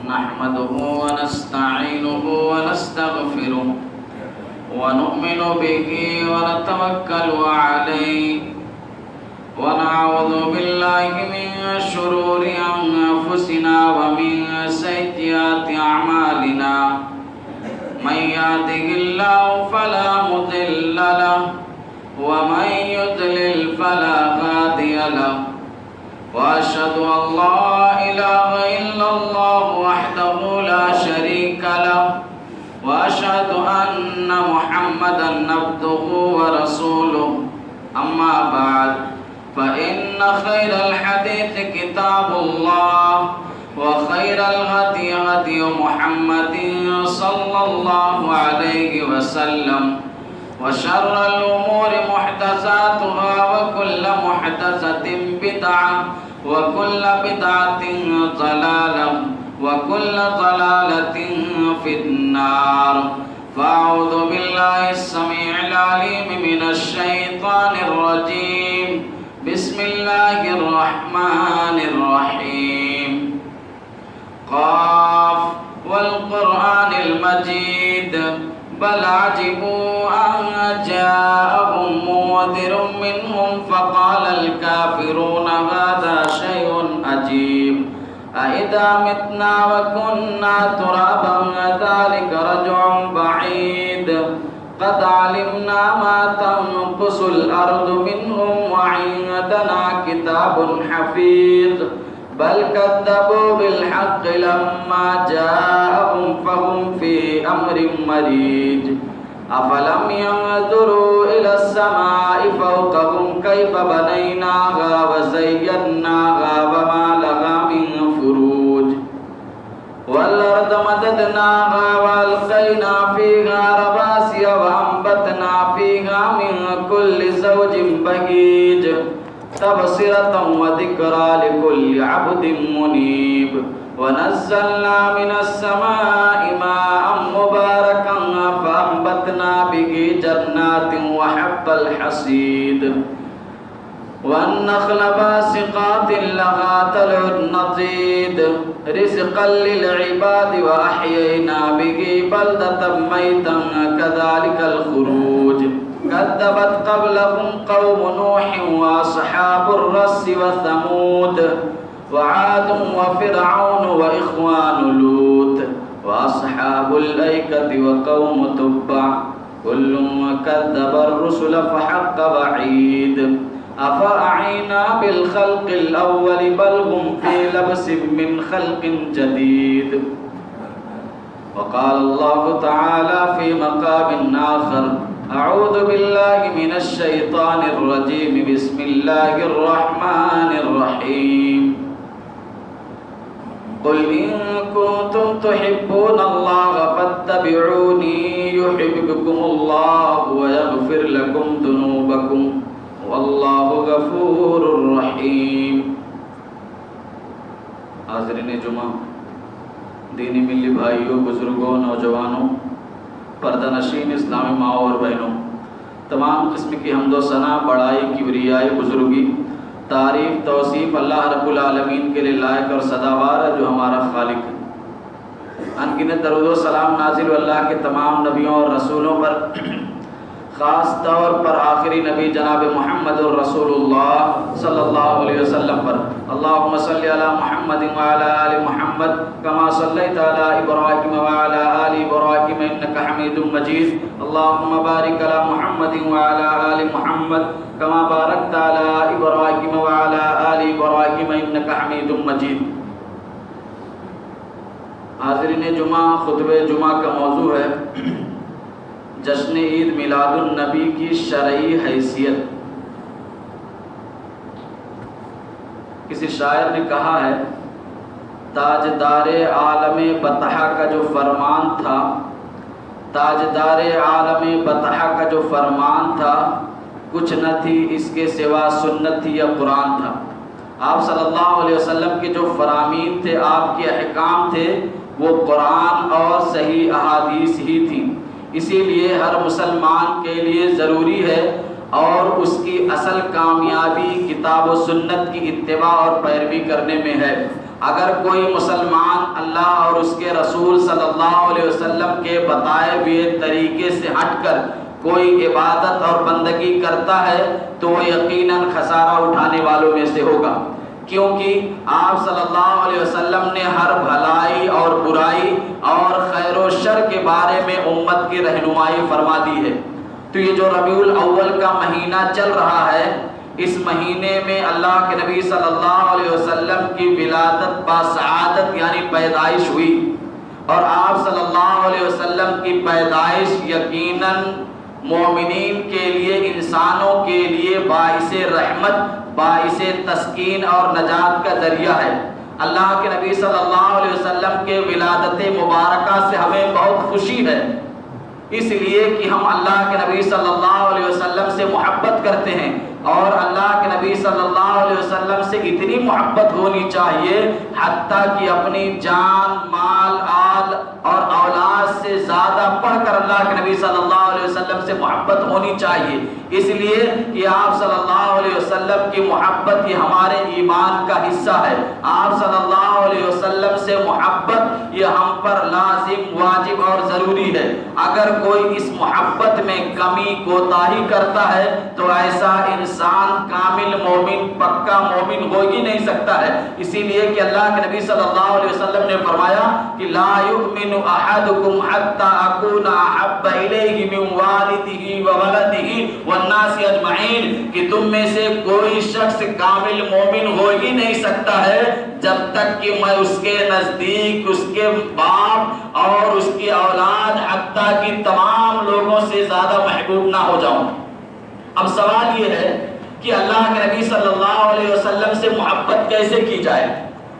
نحمده ونستعينه ونستغفره ونؤمن به ونتوكل عليه ونعوذ بالله من شرور أنفسنا ومن سيئات أعمالنا من يهده الله فلا مضل له ومن يضلل فلا هادي له وأشهد أن لا إله إلا الله وحده لا شريك له وأشهد أن محمدا عبده ورسوله أما بعد فإن خير الحديث كتاب الله وخير الهدي هدي محمد صلى الله عليه وسلم وشر الأمور محدثاتها وكل محدثة بدعة وكل بدعة ضلالة وكل ضلالة في النار فأعوذ بالله السميع العليم من الشيطان الرجيم بسم الله الرحمن الرحيم قاف والقرآن المجيد بل عجبوا أن جاءهم منذر منهم فقال الكافرون هذا شيء عجيب أإذا متنا وكنا ترابا ذلك رجع بعيد قد علمنا ما تنقص الأرض منهم وعندنا كتاب حفيظ بل كذبوا بالحق لما جاءهم فهم في أمر مريج أفلم ينظروا إلى السماء فوقهم كيف بنيناها وزيناها وما لها من فروج والأرض مددناها وألقينا فيها رواسي وأنبتنا فيها من كل زوج بهيج تبصرة وذكرى لكل عبد منيب ونزلنا من السماء ماء مباركا فأنبتنا به جنات وحب الحصيد والنخل باسقات لها طلع نضيد رزقا للعباد وأحيينا به بلدة ميتا كذلك الخروج كذبت قبلهم قوم نوح وأصحاب الرس وثمود وعاد وفرعون وإخوان لوط وأصحاب الأيكة وقوم تبع كل كذب الرسل فحق وعيد أفأعينا بالخلق الأول بل هم في لبس من خلق جديد وقال الله تعالى في مقام آخر أعوذ بالله من الشيطان الرجيم بسم الله الرحمن الرحيم قل إن كنتم تحبون الله فاتبعوني يحببكم الله ويغفر لكم ذنوبكم والله غفور رحيم حاضرین جمعہ، دینی ملی بھائیوں، بزرگوں، نوجوانوں، پردہ نشین اسلامی ماؤں اور بہنوں، تمام قسم کی حمد و ثنا، بڑائی، کبریائی، بزرگی، تعریف، توصیف اللہ رب العالمین کے لیے لائق اور سزاوار ہے جو ہمارا خالق ہے۔ انگنت درود و سلام نازل اللہ کے تمام نبیوں اور رسولوں پر، خاص طور پر آخری نبی جناب محمد الرسول اللہ صلی اللہ علیہ وسلم پر۔ اللہم صلی علی محمد وعلی آل محمد کما صلیت علی ابراہیم وعلی آل ابراہیم انکا حمید مجید۔ اللہم بارک علی محمد وعلی آل محمد کما بارکت علی ابراہیم وعلی آل ابراہیم انکا حمید مجید۔ حاضرین جمعہ، خطبہ جمعہ کا موضوع ہے جشن عید میلاد النبی کی شرعی حیثیت۔ کسی شاعر نے کہا ہے تاجدار عالم بطح کا جو فرمان تھا، تاجدار عالم بطح کا جو فرمان تھا، کچھ نہ تھی اس کے سوا سنت تھی یا قرآن تھا۔ آپ صلی اللہ علیہ وسلم کے جو فرامین تھے، آپ کے احکام تھے، وہ قرآن اور صحیح احادیث ہی تھیں۔ اسی لیے ہر مسلمان کے لیے ضروری ہے اور اس کی اصل کامیابی کتاب و سنت کی اتباع اور پیروی کرنے میں ہے۔ اگر کوئی مسلمان اللہ اور اس کے رسول صلی اللہ علیہ وسلم کے بتائے ہوئے طریقے سے ہٹ کر کوئی عبادت اور بندگی کرتا ہے تو وہ یقیناً خسارہ اٹھانے والوں میں سے ہوگا، کیونکہ آپ صلی اللہ علیہ وسلم نے ہر بھلائی اور برائی اور خیر و شر کے بارے میں امت کی رہنمائی فرما دی ہے۔ تو یہ جو ربیع الاول کا مہینہ چل رہا ہے، اس مہینے میں اللہ کے نبی صلی اللہ علیہ وسلم کی ولادت باسعادت یعنی پیدائش ہوئی، اور آپ صلی اللہ علیہ وسلم کی پیدائش یقیناً مومنین کے لیے، انسانوں کے لیے باعث رحمت، باعث تسکین اور نجات کا ذریعہ ہے۔ اللہ کے نبی صلی اللہ علیہ وسلم کے ولادت مبارکہ سے ہمیں بہت خوشی ہے، اس لیے کہ ہم اللہ کے نبی صلی اللہ علیہ وسلم سے محبت کرتے ہیں، اور اللہ کے نبی صلی اللہ علیہ وسلم سے اتنی محبت ہونی چاہیے حتیٰ کہ اپنی جان، مال، آل اور اولاد سے زیادہ بڑھ کر اللہ کے نبی صلی اللہ علیہ وسلم سے محبت ہونی چاہیے، اس لیے کہ آپ صلی اللہ علیہ وسلم کی محبت یہ ہمارے ایمان کا حصہ ہے۔ آپ صلی اللہ علیہ وسلم سے محبت یہ ہم پر لازم، واجب اور ضروری ہے۔ اگر کوئی اس محبت میں کمی کوتاہی کرتا ہے تو ایسا انسان کامل مومن، پکا مومن ہو ہی نہیں سکتا ہے۔ اسی لیے کہ اللہ کے نبی صلی اللہ علیہ وسلم نے فرمایا کہ لا یؤمن احدکم حتی اکون احب الیہ من والدہ وولدہ والناس اجمعین، کہ تم میں سے کوئی شخص کامل مومن ہو ہی نہیں سکتا ہے جب تک کہ میں اس کے نزدیک، اس کے باپ اور اس کی اولاد حتیٰ کہ تمام لوگوں سے زیادہ محبوب نہ ہو جاؤں۔ اب سوال یہ ہے کہ اللہ کے نبی صلی اللہ علیہ وسلم سے محبت کیسے کی جائے؟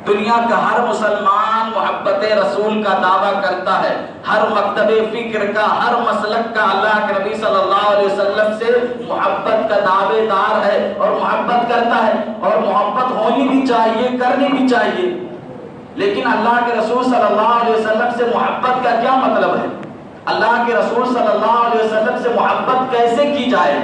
دنیا کا ہر مسلمان محبت رسول کا دعویٰ کرتا ہے، ہر مکتب فکر کا، ہر مسلک کا اللہ کے نبی صلی اللہ علیہ وسلم سے محبت کا دعوے دار ہے اور محبت کرتا ہے، اور محبت ہونی بھی چاہیے، کرنی بھی چاہیے۔ لیکن اللہ کے رسول صلی اللہ علیہ وسلم سے محبت کا کیا مطلب ہے؟ اللہ کے رسول صلی اللہ علیہ وسلم سے محبت کیسے کی جائے؟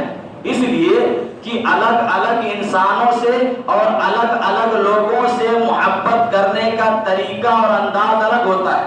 اس لیے کہ الگ الگ انسانوں سے اور الگ الگ لوگوں سے محبت کرنے کا طریقہ اور انداز الگ ہوتا ہے۔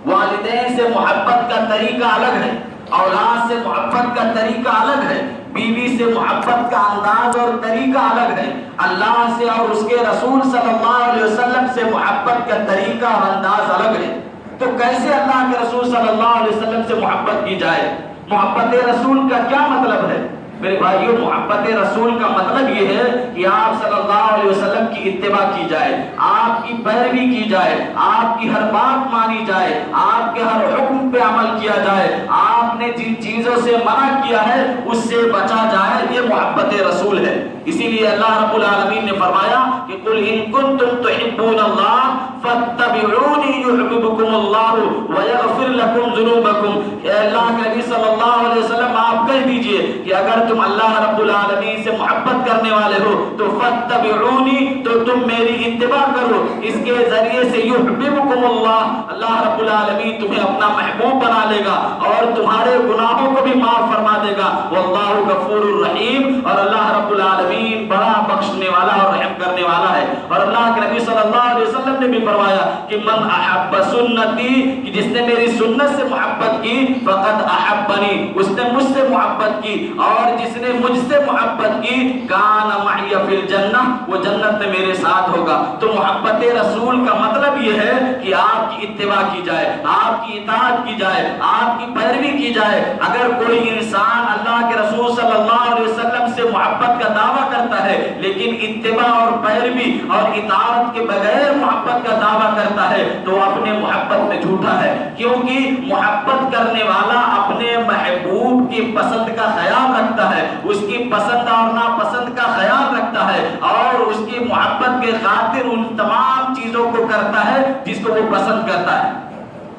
والدین سے محبت کا طریقہ الگ ہے، اولاد سے محبت کا طریقہ الگ ہے، بیوی سے محبت کا انداز اور طریقہ الگ ہے، اللہ سے اور اس کے رسول صلی اللہ علیہ وسلم سے محبت کا طریقہ اور انداز الگ ہے۔ تو کیسے اللہ کے رسول صلی اللہ علیہ وسلم سے محبت کی جائے؟ محبت رسول کا کیا مطلب ہے؟ میرے بھائیوں، محبت رسول کا مطلب یہ ہے کہ آپ صلی اللہ علیہ وسلم کی اتباع کی جائے، آپ کی پیروی کی جائے، آپ کی ہر بات مانی جائے، آپ کے ہر حکم پہ عمل کیا جائے، آپ نے جن چیزوں سے منع کیا ہے اس سے بچا جائے، یہ محبت رسول ہے۔ اسی لیے اللہ رب العالمین نے فرمایا کہ قل ان کنتم تحبون اللہ فاتبعونی یحببکم اللہ ویغفر لکم ذنوبکم۔ اے اللہ کے نبی صلی اللہ علیہ وسلم آپ کہہ دیجئے کہ اگر تم اللہ رب العالمین سے محبت کرنے والے ہو تو فاتبعونی، تو تم میری اتباع کرو، اس کے ذریعے سے یحببکم اللہ، اللہ رب العالمین تمہیں اپنا محبوب بنا لے گا اور تمہارے گناہوں کو بھی معاف فرما دے گا۔ واللہ غفور الرحیم، اور اللہ رب العالمین بڑا بخشنے والا اور رحم کرنے والا ہے۔ اور اللہ کے نبی صلی اللہ علیہ وسلم نے بھی فرمایا کہ من احب سنتی، کہ جس نے میری سنت سے محبت کی فقد احبنی، اس نے مجھ سے محبت کی، اور جس نے مجھ سے محبت کی کان معی فی الجنہ، وہ جنت میں میرے ساتھ ہوگا۔ تو محبت رسول کا مطلب یہ ہے کہ آپ کی اتباع کی جائے، آپ کی اطاعت کی جائے، آپ کی پیروی کی جائے۔ اگر کوئی انسان اللہ کے رسول صلی اللہ علیہ وسلم سے محبت کا دعویٰ کرتا ہے لیکن اتباع اور پیروی اور اطاعت کے بغیر محبت کا دعویٰ کرتا ہے تو اپنے محبت میں جھوٹا ہے، کیونکہ محبت کرنے والا اپنے محبوب کی پسند کا خیال رکھتا ہے، اس کی پسند اور ناپسند کا خیال رکھتا ہے، اور اس کی محبت کے خاطر ان تمام چیزوں کو کرتا ہے جس کو وہ پسند کرتا ہے۔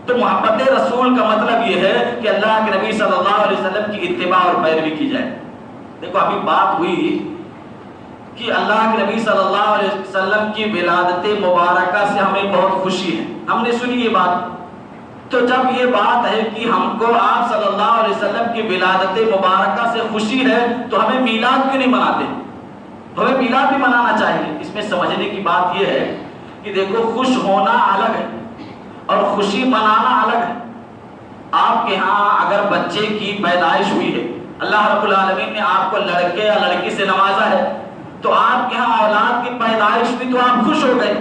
تو محبت رسول کا مطلب یہ ہے کہ اللہ کے نبی صلی اللہ علیہ وسلم کی اتباع اور پیروی کی جائے۔ دیکھو ابھی بات ہوئی کہ اللہ کے نبی صلی اللہ علیہ وسلم کی ولادت مبارکہ سے ہمیں بہت خوشی ہے، ہم نے سنی یہ بات۔ تو جب یہ بات ہے کہ ہم کو آپ صلی اللہ علیہ وسلم کی ولادت مبارکہ سے خوشی ہے تو ہمیں میلاد کیوں نہیں مناتے؟ ہمیں میلاد بھی منانا چاہیے۔ اس میں سمجھنے کی بات یہ ہے کہ دیکھو خوش ہونا الگ ہے اور خوشی منانا الگ ہے۔ آپ کے ہاں اگر بچے کی پیدائش ہوئی ہے، اللہ رب العالمین نے آپ کو لڑکے یا لڑکی سے نوازا ہے، تو آپ کے ہاں اولاد کی پیدائش ہوئی تو آپ خوش ہو گئے،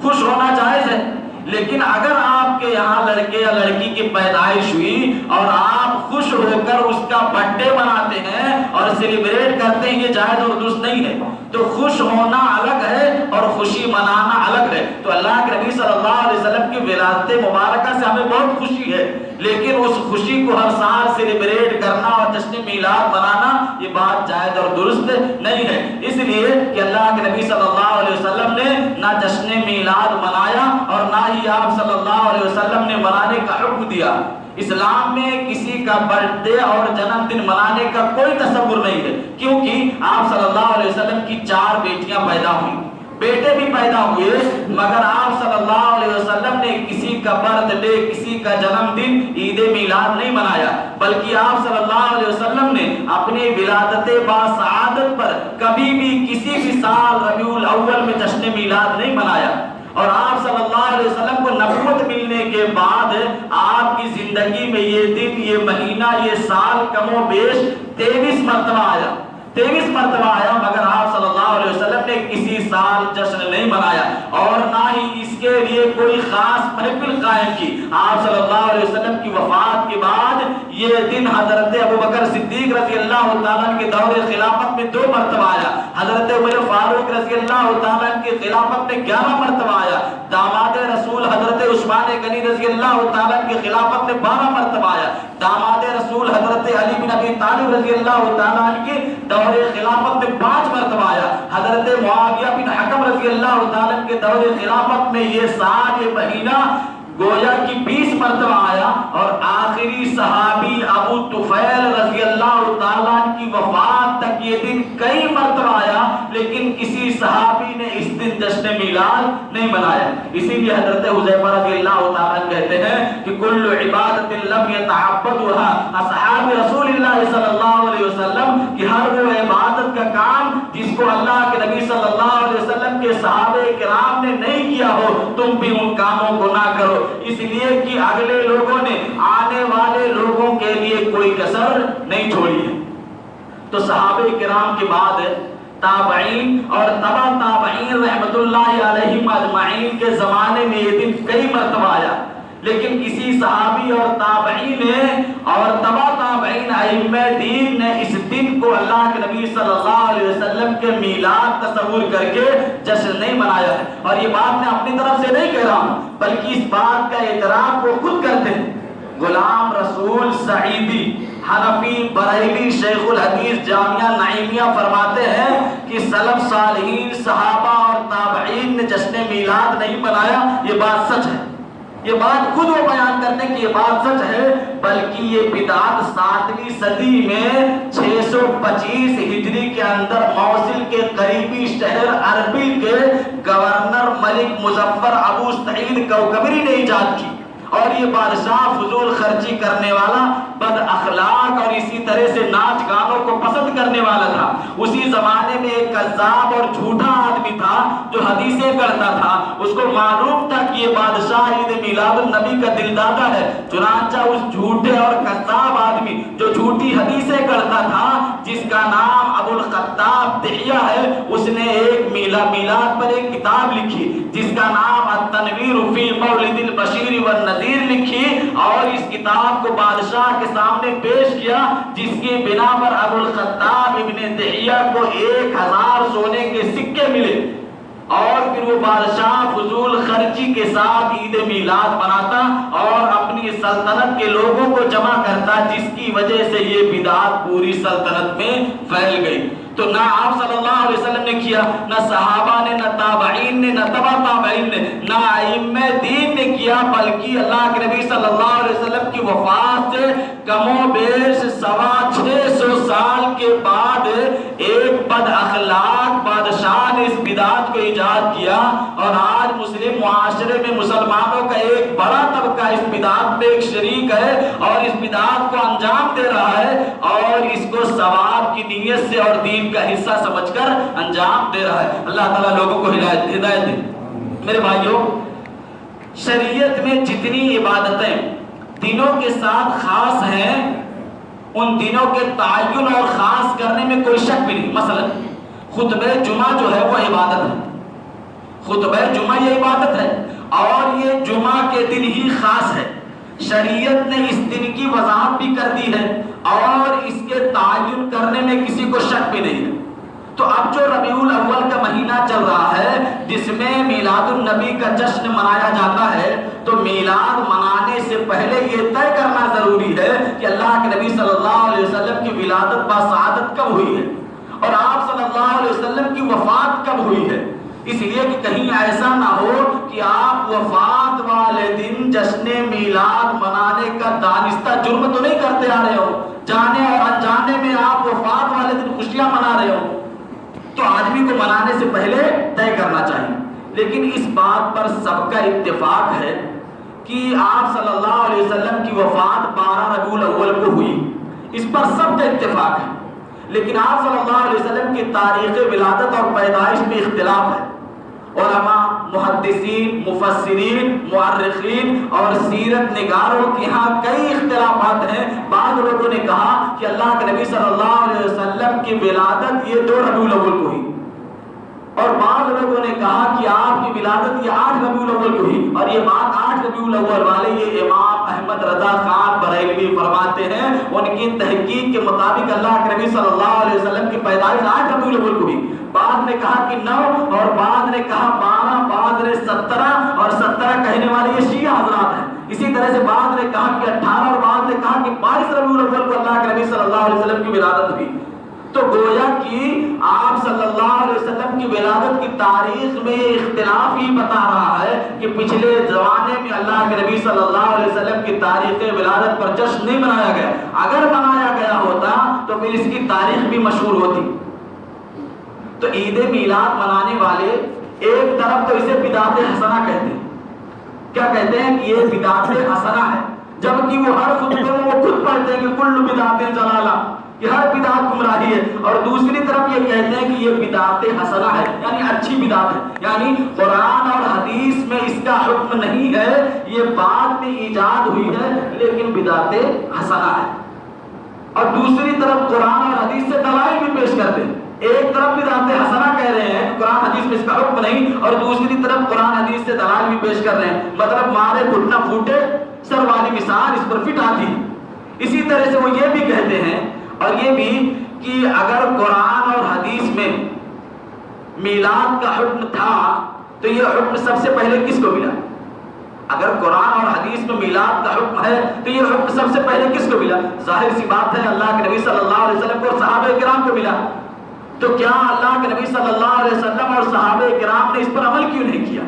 خوش ہونا جائز ہے۔ لیکن اگر آپ کے یہاں لڑکے یا لڑکی کی پیدائش ہوئی اور آپ خوش ہو کر اس کا برتھ ڈے مناتے ہیں اور سیلیبریٹ کرتے ہیں، یہ جائز اور درست نہیں ہے۔ تو خوش ہونا الگ ہے اور خوشی منانا الگ ہے۔ تو اللہ کے نبی صلی اللہ علیہ وسلم کی ولادت مبارکہ سے ہمیں بہت خوشی ہے، لیکن اس خوشی کو ہر سال سیلیبریٹ کرنا اور جشن میلاد منانا یہ بات جائز اور درست نہیں ہے۔ اس لیے کہ اللہ کے نبی صلی اللہ علیہ وسلم نے نہ جشن میلاد منایا اور نہ ہی آپ صلی اللہ علیہ وسلم نے منانے کا حکم دیا۔ اسلام میں کسی کا برتھ ڈے اور جنم دن منانے کا کوئی تصور نہیں ہے، کیونکہ آپ صلی اللہ علیہ وسلم کی 4 بیٹیاں پیدا ہوئی، بیٹے بھی پیدا ہوئے، مگر آپ صلی اللہ علیہ وسلم نے کسی کا برتھ ڈے، کسی کا جنم دن، عید میلاد نہیں منایا، بلکہ آپ صلی اللہ علیہ وسلم نے اپنی ولادت باسعادت پر کبھی بھی کسی بھی سال ربیع الاول میں جشن میلاد نہیں منایا۔ اور آپ صلی اللہ علیہ وسلم کو نبوت ملنے کے بعد آپ کی زندگی میں یہ دن، یہ مہینہ، یہ سال کم و بیش 23 مرتبہ آیا، 23 مرتبہ آیا، مگر آپ صلی اللہ علیہ وسلم نے کسی سال جشن نہیں منایا اور نہ ہی اس کے لیے کوئی خاص محفل قائم کی۔ آپ صلی اللہ علیہ وسلم کی وفات کے بعد یہ دن حضرت ابوبکر صدیق رضی اللہ تعالیٰ کے دور خلافت میں 2 مرتبہ آیا، حضرت عمر فاروق رضی اللہ تعالیٰ کی خلافت میں 11 مرتبہ آیا، داماد رسول حضرت عثمان غنی رضی اللہ تعالیٰ کی خلافت میں 12 مرتبہ آیا، داماد رسول حضرت علی بن ابی طالب رضی اللہ تعالیٰ کی دور خلافت میں 5 مرتبہ آیا، حضرت معاویہ بن حکم رضی اللہ تعالیٰ کے دور خلافت میں یہ سال، یہ مہینہ گویا کی 20 مرتبہ آیا، اور آخری صحابی ابو طفیل رضی اللہ تعالیٰ کی وفات تک یہ دن کئی مرتبہ آیا، لیکن کسی صحابی نے اس دن جشن میلاد نہیں منایا۔ اسی لیے حضرت حذیفہ رضی اللہ تعالیٰ کہتے ہیں کہ کل عبادت لم یتعبدها اصحاب رسول اللہ صلی اللہ علیہ وسلم، کہ ہر وہ عبادت کا کام جس کو اللہ کے نبی صلی اللہ علیہ وسلم کے صحابہ کرام نے نہیں کیا ہو، تم بھی ان کاموں کو نہ کرو، اس لیے کہ اگلے لوگوں نے آنے والے لوگوں کے لیے کوئی کسر نہیں چھوڑی ہے۔ تو صحابہ کرام کے بعد تابعین اور تبع تابعین رحمت اللہ علیہم اجمعین کے زمانے میں یہ دن کئی مرتبہ آیا، لیکن کسی صحابی اور تابعین نے اور تبع تابعین ائمہ دین نے اس دن کو اللہ کے نبی صلی اللہ علیہ وسلم کے میلاد تصور کر کے جشن نہیں منایا ہے۔ اور یہ بات میں اپنی طرف سے نہیں کہہ رہا ہوں، بلکہ اس بات کا اعتراف وہ خود کرتے ہیں۔ غلام رسول سعیدی حنفی بریلی شیخ الحدیث جامعہ نعیمیہ فرماتے ہیں کہ سلف صالحین صحابہ اور تابعین نے جشن میلاد نہیں منایا، یہ بات سچ ہے، یہ بات خود وہ بیان کرتے ہیں کہ یہ بات سچ ہے، بلکہ یہ بدعت 7ویں صدی میں 625 ہجری کے اندر موصل کے قریبی شہر اربیل کے گورنر ملک مظفر ابو سعید کوکبری نے ایجاد کی، اور یہ بادشاہ فضول خرچی کرنے والا، بد اخلاق اور اسی طرح سے ناچ گانوں کو پسند کرنے والا تھا۔ اسی زمانے میں ایک کذاب اور جھوٹا آدمی تھا جو حدیثیں کرتا تھا، اس کو معلوم تھا کہ یہ بادشاہ عید میلاد النبی کا دلدادہ ہے، چنانچہ اس جھوٹے اور کذاب آدمی جو جھوٹی حدیثیں کرتا تھا، جس کا نام ابو الخطاب دحیہ ہے، اس نے ایک میلاد پر ایک کتاب لکھی جس کا نام التنویر فی مولد البشیر والنذیر لکھی، اور اس کتاب کو بادشاہ کے سامنے پیش کیا، جس کی بنا پر ابو الخطاب ابن دحیہ کو 1000 سونے کے سکے ملے، اور پھر وہ بادشاہ فضول خرچی کے ساتھ عید میلاد مناتا اور اپنی سلطنت کے لوگوں کو جمع کرتا، جس کی وجہ سے یہ بدعت پوری سلطنت میں پھیل گئی۔ تو نہ آپ صلی اللہ علیہ وسلم نے کیا، نہ صحابہ نے، نہ تابعین نے، نہ تبع تابعین نے، نہ ائمہ دین نے کیا، بلکہ اللہ کے نبی صلی اللہ علیہ وسلم کی وفات سے کم و بیش 625 سال کے بعد ایک بد اخلاق بادشاہ نے اس بدعت کو ایجاد کیا، اور آج مسلم معاشرے میں مسلمانوں کا ایک بڑا طبقہ اس بدعت میں ایک شریک ہے اور اس بدعت کو انجام دے رہا ہے، اور اس کو ثواب کی نیت سے اور دین کا حصہ سمجھ کر انجام دے رہا ہے۔ اللہ تعالیٰ لوگوں کو ہدایت دے۔ میرے بھائیوں، شریعت میں جتنی عبادتیں دنوں کے ساتھ خاص ہیں، ان دنوں کے تعین اور خاص کرنے میں کوئی شک بھی نہیں۔ مثلا خطبہ جمعہ جو ہے وہ عبادت ہے، خطبہ جمعہ یہ عبادت ہے، اور یہ جمعہ کے دن ہی خاص ہے۔ شریعت نے اس دن کی وضاحت بھی کر دی ہے اور اس کے تعین کرنے میں کسی کو شک بھی نہیں ہے۔ تو اب جو ربیع الاول کا مہینہ چل رہا ہے جس میں میلاد النبی کا جشن منایا جاتا ہے، تو میلاد منانے سے پہلے یہ طے کرنا ضروری ہے کہ اللہ کے نبی صلی اللہ علیہ وسلم کی ولادت باسعادت کب ہوئی ہے اور آپ صلی اللہ علیہ وسلم کی وفات کب ہوئی ہے، اس لیے کہ کہیں ایسا نہ ہو کہ آپ وفات والے دن جشن میلاد منانے کا دانستہ جرم تو نہیں کرتے آ رہے ہو، جانے اور انجانے میں آپ وفات والے دن خوشیاں منا رہے ہو۔ تو آدمی کو منانے سے پہلے طے کرنا چاہیے۔ لیکن اس بات پر سب کا اتفاق ہے کہ آپ صلی اللہ علیہ وسلم کی وفات 12 ربیع الاول کو ہوئی، اس پر سب کا اتفاق ہے۔ لیکن آپ صلی اللہ علیہ وسلم کی تاریخ ولادت اور پیدائش میں اختلاف ہے۔ علماء، محدثین، مفسرین، مورخین اور سیرت نگاروں کے ہاں کئی اختلافات ہیں۔ بعض لوگوں نے کہا کہ اللہ کے نبی صلی اللہ علیہ وسلم کی ولادت یہ 2 ربیع الاول کو ہوئی، اور بعض لوگوں نے کہا کہ آپ کی ولادت یہ 8 ربیع الاول کو ہوئی، اور یہ بات 8 ربیع الاول والے یہ امام احمد رضا خان بریلوی فرماتے ہیں، ان کی تحقیق کے مطابق اللہ کے نبی صلی اللہ علیہ وسلم کی پیدائش 8 ربیع الاول کو ہوئی۔ بعض نے کہا کہ 9 اور بعض نے کہا 12، بعض نے 17 اور 17 کہنے والے یہ شیعہ حضرات ہیں۔ اسی طرح سے بعض نے کہا کہ 18 اور بعض نے کہا کہ 22 ربیع الاول کو اللہ کے نبی صلی اللہ علیہ وسلم کی ولادت ہوئی۔ تو گویا کہ آپ صلی اللہ علیہ وسلم کی ولادت کی تاریخ میں یہ اختلاف ہی بتا رہا ہے کہ پچھلے زمانے میں اللہ کے نبی صلی اللہ علیہ وسلم کی تاریخ ولادت پر جشن نہیں منایا گیا۔ اگر منایا گیا ہوتا تو پھر اس کی تاریخ بھی مشہور ہوتی۔ تو عید میلاد منانے والے ایک طرف تو اسے بدعت حسنہ کہتے ہیں۔ کیا کہتے ہیں کہ یہ بدعت حسنہ ہے، جبکہ وہ ہر خطبے میں وہ خود پڑھتے ہیں کہ کل بدعت ضلالہ، کہ ہر بدعت گمراہی ہے، اور دوسری طرف یہ کہتے ہیں کہ یہ بدعت حسنہ ہے، یعنی اچھی بدعت ہے، یعنی قرآن اور حدیث میں اس کا حکم نہیں ہے، یہ بعد میں ایجاد ہوئی ہے لیکن بدعت حسنہ ہے۔ اور دوسری طرف قرآن اور حدیث سے دلائل بھی پیش کرتے ہیں۔ ایک طرف بدعت حسنہ کہہ رہے ہیں کہ قرآن حدیث میں اس کا حکم نہیں، اور دوسری طرف قرآن حدیث سے دلائل بھی پیش کر رہے ہیں، مطلب مارے گھٹنا پھوٹے سر والی مثال اس پر فٹ آتی ہے۔ اسی طرح سے وہ یہ بھی کہتے ہیں اور یہ بھی کہ اگر قرآن اور حدیث میں میلاد کا حکم تھا تو یہ حکم سب سے پہلے کس کو ملا؟ اگر قرآن اور حدیث میں میلاد کا حکم ہے تو یہ حکم سب سے پہلے کس کو ملا؟ ظاہر سی بات ہے اللہ کے نبی صلی اللہ علیہ وسلم کو اور صحابہ کرام کو ملا۔ تو کیا اللہ کے نبی صلی اللہ علیہ وسلم اور صحابہ کرام نے اس پر عمل کیوں نہیں کیا؟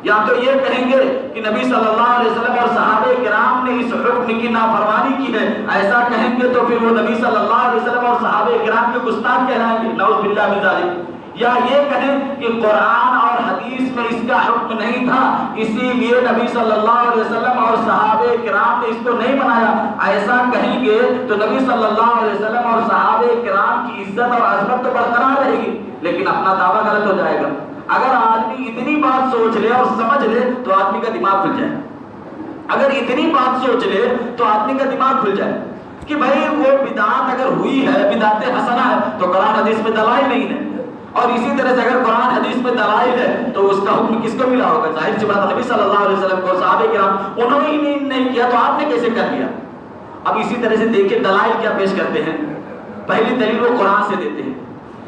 یا تو یہ کہیں گے کہ نبی صلی اللہ علیہ وسلم اور صحابہ کرام نے اس حکم کی نافرمانی کی ہے، ایسا کہیں گے تو پھر وہ نبی صلی اللہ علیہ وسلم اور صحابہ کرام کے گستاخ کہلائیں گے، نعوذ باللہ من ذالک۔ یا یہ کہیں کہ قرآن اور حدیث میں اس کا حکم نہیں تھا، اسی لیے نبی صلی اللہ علیہ وسلم اور صحابہ کرام نے اس کو نہیں بنایا، ایسا کہیں گے تو نبی صلی اللہ علیہ وسلم اور صحابہ کرام کی عزت اور عظمت تو برقرار رہے گی لیکن اپنا دعویٰ غلط ہو جائے گا۔ اگر آدمی اتنی بات سوچ لے اور سمجھ لے تو آدمی کا دماغ کھل جائے، اگر اتنی بات سوچ لے تو آدمی کا دماغ کھل جائے کہ بھائی وہ بدعت اگر ہوئی ہے، بدعت حسنہ ہے، تو قرآن حدیث میں دلائل نہیں ہے، اور اسی طرح سے اگر قرآن حدیث میں دلائل ہے تو اس کا حکم کس کو ملا ہوگا؟ ظاہر سی بات نبی صلی اللہ علیہ وسلم کو، صحابہ کرام انہوں نے نہیں کیا تو آپ نے کیسے کر لیا؟ اب اسی طرح سے دیکھیں دلائل کیا پیش کرتے ہیں۔ پہلی دلیل وہ قرآن سے دیتے ہیں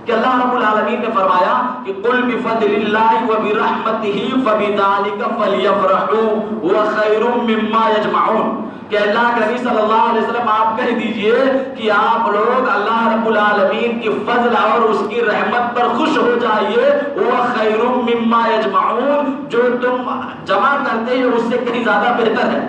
کہ اللہ رب العالمین نے فرمایا کہ قل بفضل اللہ وبرحمتہ فبذلک فلیفرحوا هو خیر مما یجمعون، کہ اللہ کے نبی صلی اللہ علیہ وسلم آپ کہہ دیجئے کہ آپ لوگ اللہ رب العالمین کی فضل اور اس کی رحمت پر خوش ہو جائیے، وہ خیر مما یجمعون، جو تم جمع کرتے ہو اس سے کہیں زیادہ بہتر ہے۔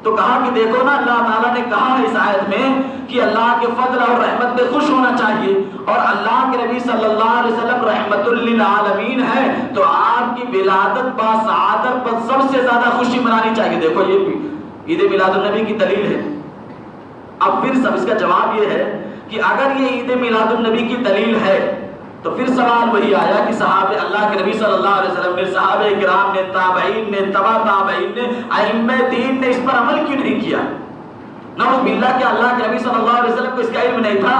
تو کہا کہ دیکھو نا، اللہ تعالیٰ نے کہا اس آیت میں کہ اللہ کے فضل اور رحمت پہ خوش ہونا چاہیے، اور اللہ کے نبی صلی اللہ علیہ وسلم رحمت للعالمین ہے تو آپ کی ولادت باسعادت پر سب سے زیادہ خوشی منانی چاہیے۔ دیکھو یہ بھی عید میلاد النبی کی دلیل ہے۔ اب پھر سب اس کا جواب یہ ہے کہ اگر یہ عید میلاد النبی کی دلیل ہے تو پھر سوال وہی آیا کہ صحابہ اللہ کے نبی صلی اللہ علیہ وسلم نے، صحابہ کرام نے، تابعین نے، تبع تابعین نے، ائمہ دین نے اس پر عمل کیوں نہیں کیا؟ نعوذ باللہ کہ اللہ کے نبی صلی اللہ علیہ وسلم کو اس کا علم نہیں تھا؟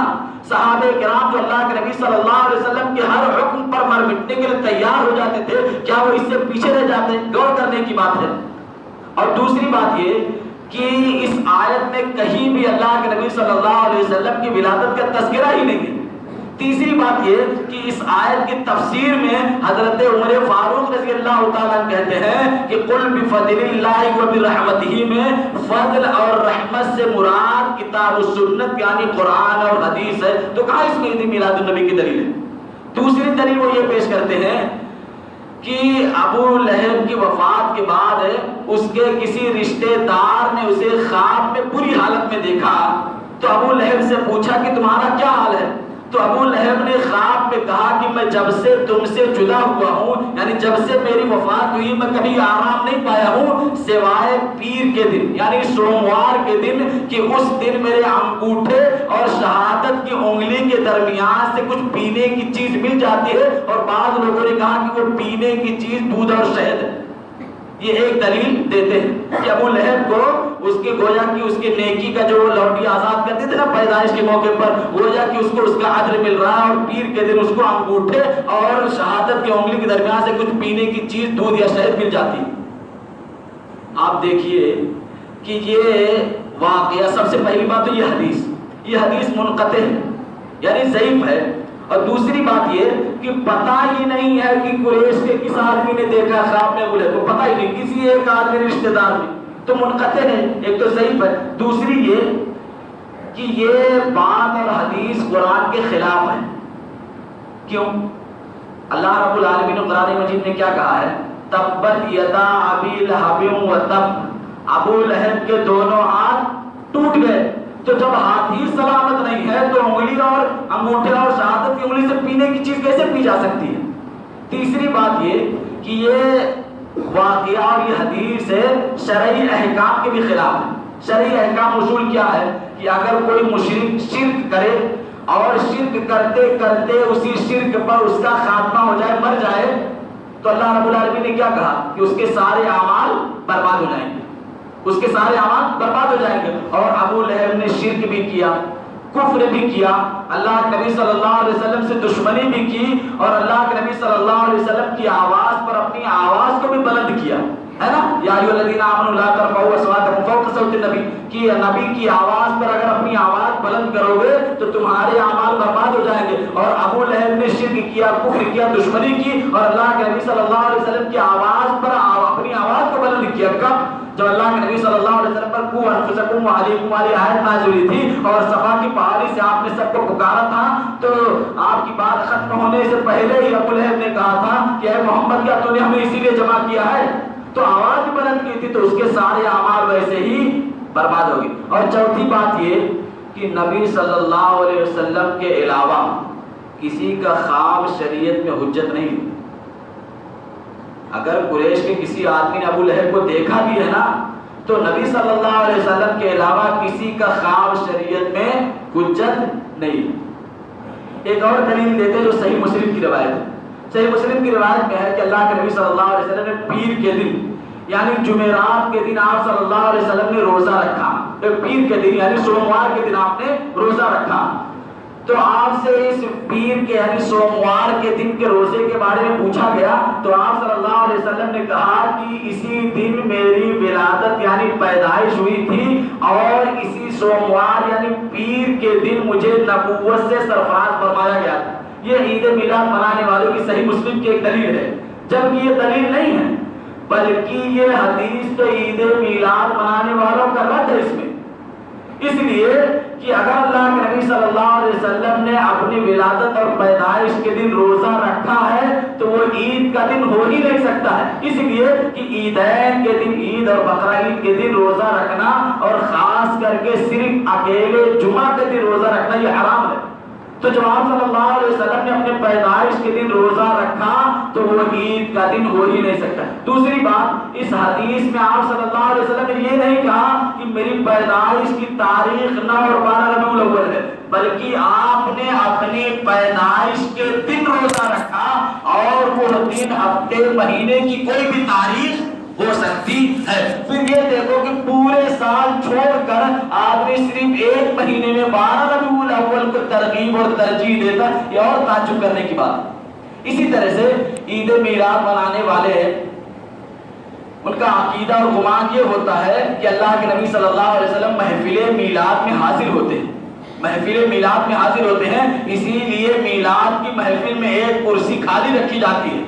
صحابہ کرام جو اللہ کے نبی صلی اللہ علیہ وسلم کے ہر حکم پر مر مٹنے کے لیے تیار ہو جاتے تھے، کیا وہ اس سے پیچھے رہ جاتے؟ غور کرنے کی بات ہے۔ اور دوسری بات یہ کہ اس آیت میں کہیں بھی اللہ کے نبی صلی اللہ علیہ وسلم کی ولادت کا تذکرہ ہی نہیں ہے۔ تیسری بات یہ کہ اس آیت کی تفسیر میں حضرت عمر فاروق رضی اللہ تعالیٰ کہتے ہیں کہ قل بفضل اللہ وبرحمتہ میں فضل اور رحمت سے مراد کتاب و سنت یعنی قرآن اور حدیث ہے، تو کہاں اس میں عید میلاد النبی کی دلیل ہے؟ دوسری دلیل وہ یہ پیش کرتے ہیں کہ ابو لہب کی وفات کے بعد اس کے کسی رشتہ دار نے اسے خواب میں بری حالت میں دیکھا، تو ابو لہب سے پوچھا کہ تمہارا کیا حال ہے؟ تو ابو لہب نے خواب میں کہا کہ میں جب سے تم سے جدا ہوا ہوں، یعنی جب سے میری وفات ہوئی میں کبھی آرام نہیں پایا ہوں سوائے پیر کے دن یعنی سوموار کے دن، کہ اس دن میرے انگوٹھے اور شہادت کی انگلی کے درمیان سے کچھ پینے کی چیز مل جاتی ہے، اور بعض لوگوں نے کہا کہ وہ پینے کی چیز دودھ اور شہد ہے۔ یہ ایک دلیل دیتے ہیں کہ ابو لہب کو اس کے گویا کہ اس کے نیکی کا جو لوٹی آزاد کرتے تھے نا پیدائش کے موقع پر، گویا کہ اس کو اس کا اجر مل رہا ہے، اور پیر کے دن اس کو انگوٹھے اور شہادت کی انگلی کے درمیان سے کچھ پینے کی چیز دودھ یا شہد مل جاتی ہے۔ آپ دیکھیے کہ یہ واقعہ، سب سے پہلی بات تو یہ حدیث منقطع ہے یعنی ضعیف ہے، اور دوسری بات یہ کہ پتہ ہی نہیں ہے کہ قریش کے کس آدمی نے دیکھا خواب میں بولے، تو پتہ ہی نہیں، کسی ایک آدمی رشتہ دار نے، تو منقطع ہے، ایک تو ضعیف ہے۔ دوسری یہ کہ یہ بات اور حدیث قرآن کے خلاف ہے۔ کیوں؟ اللہ رب العالمین نے قرآن مجید میں کیا کہا ہے؟ تبت یدا ابی لہب وتب، ابو لہب کے دونوں ہاتھ ٹوٹ گئے۔ تو جب ہاتھ ہی سلامت نہیں ہے تو انگلی اور انگوٹھے اور شہادت کی انگلی سے پینے کی چیز کیسے پی جا سکتی ہے؟ تیسری بات یہ کہ یہ واقعہ اور یہ حدیث ہے شرعی احکام کے بھی خلاف ہے۔ شرعی احکام اصول کیا ہے کہ اگر کوئی مشرک شرک کرے اور شرک کرتے کرتے اسی شرک پر اس کا خاتمہ ہو جائے، مر جائے، تو اللہ رب العالمین نے کیا کہا کہ اس کے سارے اعمال برباد ہو جائیں گے، اس کے سارے اعمال برباد ہو جائیں گے۔ اور ابو لہب نے شرک بھی کیا، کفر بھی کیا، اللہ کے نبی صلی اللہ علیہ وسلم سے دشمنی بھی کی، اور اللہ کے نبی صلی اللہ علیہ وسلم کی آواز پر اپنی آواز کو بھی بلند کیا، ہے نا؟ یا ایھا الذین آمنوا لا ترفعوا اصواتکم فوق صوت النبی، کہ نبی کی آواز پر اگر اپنی آواز بلند کرو گے تو تمہارے اعمال برباد ہو جائیں گے۔ اور ابو لہب نے شرک کیا، کفر کیا، دشمنی کی، اور اللہ کے نبی صلی اللہ علیہ وسلم کی آواز پر اپنی آواز کو بلند کیا۔ کب؟ جب اللہ کے نبی صلی اللہ علیہ وسلم پر قوا انفسکم وعلیکم والی آیت نازل ہوئی تھی، اور صفا کی پہاڑی سے آپ نے سب کو پکارا تھا، تو آپ کی بات ختم ہونے سے پہلے ہی ابو لہب نے کہا تھا کہ اے محمد، کیا تو نے ہمیں اسی لیے جمع کیا ہے؟ تو آواز بلند کی تھی، تو اس کے سارے اعمال ویسے ہی برباد ہو گئے۔ اور چوتھی بات یہ کہ نبی صلی اللہ علیہ وسلم کے علاوہ کسی کا خواب شریعت میں حجت نہیں۔ اگر قریش کے کسی آدمی نے ابو لہب کو دیکھا بھی ہے نا، تو نبی صلی اللہ علیہ وسلم کے علاوہ کسی کا خواب شریعت میں حجت نہیں۔ ایک اور دلیل دیتے ہیں جو صحیح مسلم کی روایت ہے۔ صحیح مسلم کی روایت میں ہے کہ اللہ کے نبی صلی اللہ علیہ وسلم نے پیر کے دن یعنی جمعرات کے دن آپ صلی اللہ علیہ وسلم نے روزہ رکھا، پیر کے دن یعنی سوموار کے دن آپ نے روزہ رکھا۔ تو آپ سے اس پیر کے یعنی سوموار کے دن کے روزے کے بارے میں پوچھا گیا، تو آپ صلی اللہ علیہ وسلم نے کہا کہ اسی دن میری ولادت یعنی پیدائش ہوئی تھی، اور اسی سوموار یعنی پیر کے دن مجھے نبوت سے سرفراز فرمایا گیا تھا۔ یہ عید میلاد منانے والوں کی صحیح مسلم کی ایک دلیل ہے، جبکہ یہ دلیل نہیں ہے، بلکہ یہ حدیث تو عید میلاد منانے والوں کا رد ہے اس میں۔ اس لیے کہ اگر اللہ کے نبی صلی اللہ علیہ وسلم نے اپنی ولادت اور پیدائش کے دن روزہ رکھا ہے تو وہ عید کا دن ہو ہی نہیں سکتا ہے، اس لیے کہ عیدین کے دن، عید اور بقرہ عید کے دن روزہ رکھنا، اور خاص کر کے صرف اکیلے جمعہ کے دن روزہ رکھنا یہ حرام ہے۔ تو جب آپ صلی اللہ علیہ وسلم نے اپنے پیدائش کے دن روزہ رکھا تو وہ عید کا دن ہو ہی نہیں سکتا۔ دوسری بات، اس حدیث میں آپ صلی اللہ علیہ وسلم نے یہ نہیں کہا کہ میری پیدائش کی تاریخ 9 اور 12 ربیع الاول ہے، بلکہ آپ نے اپنی پیدائش کے دن روزہ رکھا، اور وہ دن ہفتے مہینے کی کوئی بھی تاریخ ہو سکتی ہے۔ پھر یہ دیکھو کہ پورے سال چھوڑ کر آدمی صرف ایک مہینے میں 12 ربیع الاول کو ترغیب اور ترجیح دیتا، یہ اور تعجب کرنے کی بات ہے۔ اسی طرح سے عید میلاد منانے والے ان کا عقیدہ اور گمان یہ ہوتا ہے کہ اللہ کے نبی صلی اللہ علیہ وسلم محفل میلاد میں حاضر ہوتے ہیں، محفل میلاد میں حاضر ہوتے ہیں، اسی لیے میلاد کی محفل میں ایک کرسی خالی رکھی جاتی ہے،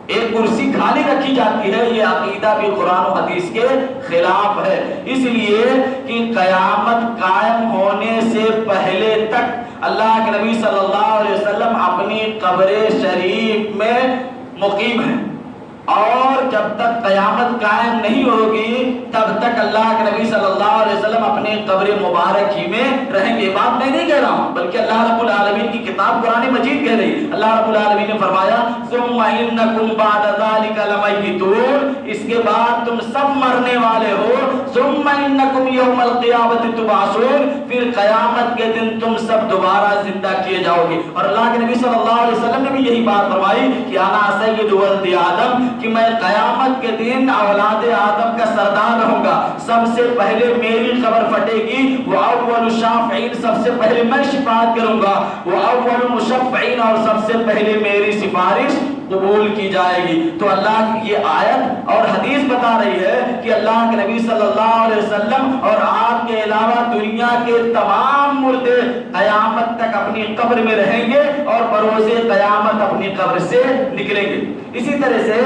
ایک کرسی خالی رکھی جاتی ہے۔ یہ عقیدہ بھی قرآن و حدیث کے خلاف ہے، اس لیے کہ قیامت قائم ہونے سے پہلے تک اللہ کے نبی صلی اللہ علیہ وسلم اپنی قبر شریف میں مقیم ہیں، اور جب تک قیامت قائم نہیں ہوگی تب تک اللہ کے نبی صلی اللہ علیہ وسلم اپنے قبر مبارک ہی میں رہیں گے۔ بات میں نہیں کہہ رہا ہوں، بلکہ اللہ رب العالمین کی کتاب قرآن مجید کہہ رہی۔ اللہ رب العالمین نے فرمایا ثم انکم بعد ذلک لمیتون، اس کے بعد تم سب مرنے والے ہو، ثم انکم یوم القیامت تبعثون، پھر قیامت کے دن تم سب دوبارہ زندہ کیے جاؤ گے۔ اور اللہ کے نبی صلی اللہ علیہ وسلم نے بھی یہی بات فرمائی کہ انا سید ولد آدم، کہ میں قیامت کے دن اولاد آدم کا سردار رہوں گا، سب سے پہلے میری قبر پھٹے گی، وہ اول شافعین، سب سے پہلے میں شفاعت کروں گا، وہ اول مشفعین، اور سب سے پہلے میری سفارش قبول کی جائے گی۔ تو اللہ کی یہ آیت اور حدیث بتا رہی ہے کہ اللہ کے نبی صلی اللہ علیہ وسلم اور آپ کے علاوہ دنیا کے تمام مردے قیامت تک اپنی قبر میں رہیں گے اور بروز قیامت اپنی قبر سے نکلیں گے۔ اسی طرح سے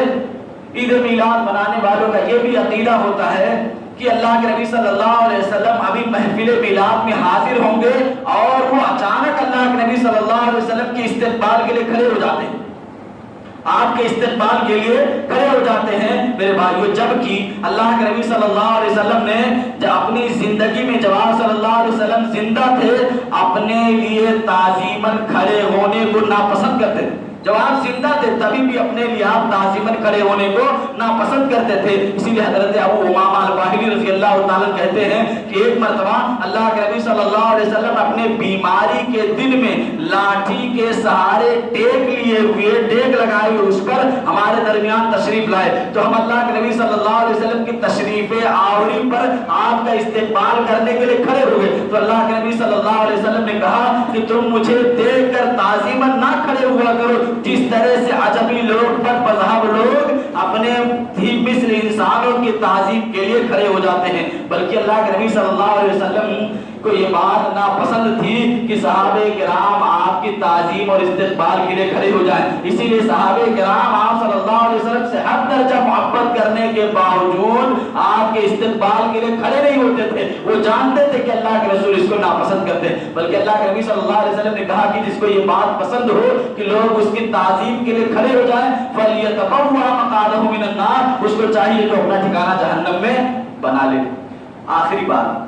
عید میلاد منانے والوں کا یہ بھی عقیدہ ہوتا ہے کہ اللہ کے نبی صلی اللہ علیہ وسلم ابھی محفل میلاد میں حاضر ہوں گے، اور وہ اچانک اللہ کے نبی صلی اللہ علیہ وسلم کے استقبال کے لیے کھڑے ہو جاتے ہیں، آپ کے استقبال کے لیے کھڑے ہو جاتے ہیں میرے بھائیو۔ جبکہ اللہ کے نبی صلی اللہ علیہ وسلم نے جب اپنی زندگی میں، جب آپ صلی اللہ علیہ وسلم زندہ تھے، اپنے لیے تعظیماً کھڑے ہونے کو ناپسند کرتے تھے۔ جب آپ زندہ تھے تبھی بھی اپنے لیے آپ تعظیماً کھڑے ہونے کو ناپسند کرتے تھے۔ اسی لیے حضرت ابو امامہ الباہلی رضی اللہ تعالیٰ کہتے ہیں کہ ایک مرتبہ اللہ کے نبی صلی اللہ علیہ وسلم اپنے بیماری کے دن میں لاٹھی کے سہارے ٹیک لیے ہوئے، ٹیک لگائے ہوئے اس پر ہمارے درمیان تشریف لائے، تو ہم اللہ کے نبی صلی اللہ علیہ وسلم کی تشریف آوری پر آپ کا استقبال کرنے کے لیے کھڑے ہوئے، تو اللہ کے نبی صلی اللہ علیہ وسلم نے کہا کہ تم مجھے دیکھ کر تعظیماً نہ کھڑے ہوا کرو جس طرح سے عجمی لوگ، بد مذہب لوگ اپنے مثل انسانوں کی تعظیم کے لیے کھڑے ہو جاتے ہیں، بلکہ اللہ کے نبی صلی اللہ علیہ وسلم کو یہ بات ناپسند تھی کہ صحابہ کرام آپ کی تعظیم اور استقبال کے لیے کھڑے ہو جائیں۔ اسی لیے صحابہ کرام آپ صلی اللہ علیہ وسلم سے حد درجہ محبت کرنے کے باوجود آپ کے استقبال کے لیے کھڑے نہیں ہوتے تھے۔ وہ جانتے تھے کہ اللہ کے رسول اس کو ناپسند کرتے ہیں، بلکہ اللہ کے نبی صلی اللہ علیہ وسلم نے کہا کہ جس کو یہ بات پسند ہو کہ لوگ اس کی تعظیم کے لیے کھڑے ہو جائیں، فَلْيَتَبَوَّأْ مَقْعَدَهُ مِنَ النَّارِ، اس کو چاہیے کہ اپنا ٹھکانہ جہنم میں بنا لے۔ آخری بات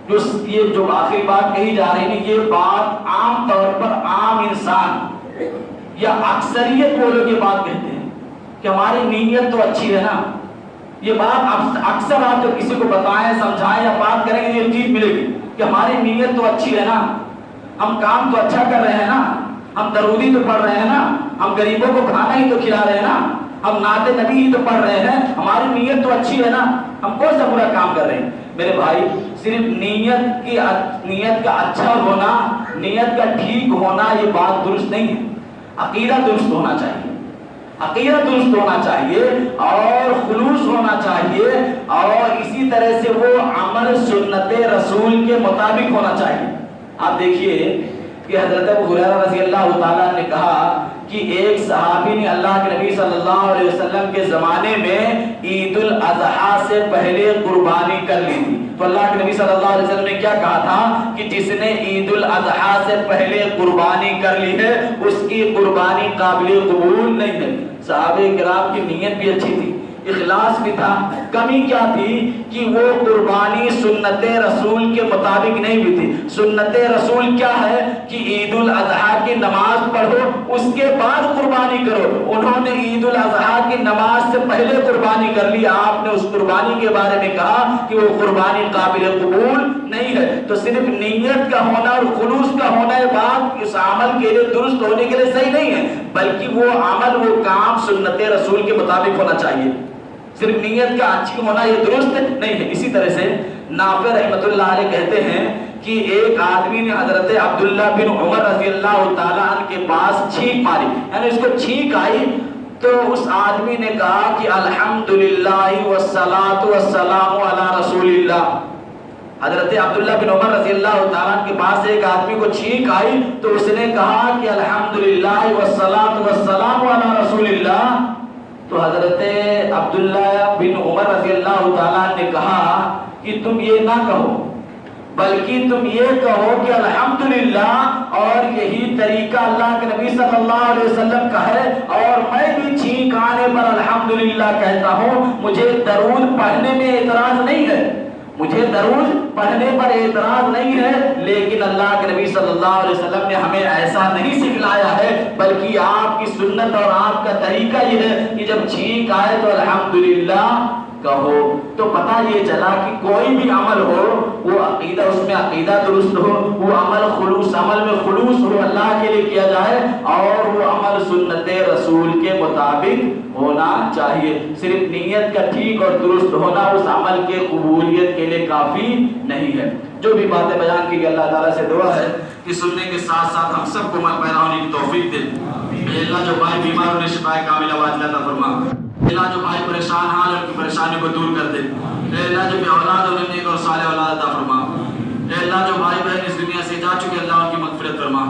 جو آخری بات کہی جا رہی ہے، یہ بات عام طور پر عام انسان یا اکثریت وہ لوگ یہ بات کہتے ہیں کہ ہماری نیت تو اچھی ہے نا۔ یہ بات اکثر آپ جب کسی کو بتائیں، سمجھائیں یا بات کریں گے یہ چیز ملے گی کہ ہماری نیت تو اچھی ہے نا، ہم کام تو اچھا کر رہے ہیں نا، ہم درودی تو پڑھ رہے ہیں نا، ہم غریبوں کو کھانا ہی تو کھلا رہے ہیں نا، ہم نعت نبی ہی تو پڑھ رہے ہیں، ہماری نیت تو اچھی ہے نا، ہم کون سا برا کام کر رہے ہیں؟ میرے بھائی، صرف نیت کا اچھا ہونا، نیت کا ٹھیک ہونا یہ بات درست نہیں ہے۔ عقیدہ درست ہونا چاہیے، عقیدہ درست ہونا چاہیے اور خلوص ہونا چاہیے، اور اسی طرح سے وہ عمل سنت رسول کے مطابق ہونا چاہیے۔ آپ دیکھیے کہ حضرت ابو ہریرہ رضی اللہ تعالیٰ نے کہا کہ ایک صحابی نے اللہ کے نبی صلی اللہ علیہ وسلم کے زمانے میں عید الاضحیٰ سے پہلے قربانی کر لی تھی، تو اللہ کے نبی صلی اللہ علیہ وسلم نے کیا کہا تھا کہ جس نے عید الاضحیٰ سے پہلے قربانی کر لی ہے اس کی قربانی قابل قبول نہیں ہے۔ صحابہ کرام کی نیت بھی اچھی تھی، اخلاص بھی تھا، کمی کیا تھی کہ وہ قربانی سنت رسول کے مطابق نہیں بھی تھی۔ سنت رسول کیا ہے کہ عید الاضحیٰ کی نماز پڑھو اس کے بعد قربانی کرو، انہوں نے عید الاضحیٰ کی نماز سے پہلے قربانی کر لی، آپ نے اس قربانی کے بارے میں کہا کہ وہ قربانی قابل قبول نہیں ہے۔ تو صرف نیت کا ہونا اور خلوص کا ہونا یہ بات اس عمل کے لیے درست ہونے کے لیے صحیح نہیں ہے، بلکہ وہ عمل وہ کام سنت رسول کے مطابق ہونا چاہیے۔ صرف نیت کا اچھی ہونا یہ درست نہیں ہے۔ اسی طرح سے نافع رحمۃ اللہ علیہ کہتے ہیں کہ ایک آدمی نے حضرت عبداللہ بن عمر رضی اللہ تعالیٰ عنہ کے پاس چھینک ماری، یعنی اس کو چھینک آئی تو اس آدمی نے کہا کہ الحمدللہ والصلاۃ والسلام علی رسول اللہ۔ حضرت عبداللہ بن عمر رضی اللہ تعالیٰ عنہ کے پاس ایک آدمی کو چھینک آئی تو اس نے کہا کہ الحمدللہ والصلاۃ والسلام علی رسول اللہ۔ تو حضرت عبداللہ بن عمر رضی اللہ تعالیٰ نے کہا کہ تم یہ نہ کہو، بلکہ تم یہ کہو کہ الحمدللہ، اور یہی طریقہ اللہ کے نبی صلی اللہ علیہ وسلم کا ہے، اور میں بھی چھینک آنے پر الحمدللہ کہتا ہوں۔ مجھے درود پڑھنے میں اعتراض نہیں ہے، مجھے درود پڑھنے پر اعتراض نہیں ہے، لیکن اللہ کے نبی صلی اللہ علیہ وسلم نے ہمیں ایسا نہیں سکھلایا ہے، بلکہ آپ کی سنت اور آپ کا طریقہ یہ ہے کہ جب چھینک آئے تو الحمدللہ کہو۔ تو پتہ یہ چلا کہ کوئی بھی عمل ہو وہ عقیدہ، اس میں عقیدہ درست ہو، وہ عمل خلوص، عمل میں خلوص ہو، اللہ کے لیے کیا جائے، اور وہ عمل سنت رسول کے مطابق ہونا چاہیے۔ صرف نیت کا ٹھیک اور درست ہونا اس عمل کے قبولیت کے لیے کافی نہیں ہے۔ جو بھی باتیں بیان کی گئی اللہ تعالیٰ سے دعا ہے کہ سننے کے ساتھ ساتھ ہم سب کو عمل پیرا ہونے کی توفیق دے۔ اے اللہ جو بھائی بیمار انہیں شفا کاملہ عطا فرما۔ اے اللہ جو بھائی پریشان حال ان کی پریشانی کو دور کر دے۔ اے اللہ جو بے اولاد انہیں نیک اور صالح اولاد عطا فرما۔ اے اللہ جو بھائی بہن اس دنیا سے جا چکے اللہ ان کی مغفرت فرما۔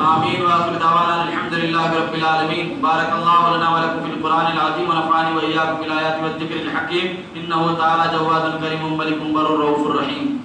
آمین وآخر دعوانا الحمدللہ رب العالمین۔ بارک اللہ لنا ولکم فی القرآن العظیم ونفعنی وإیاکم بالآیات والذکر الحکیم، انہ تعالی جواد کریم ملک بر رؤوف رحیم۔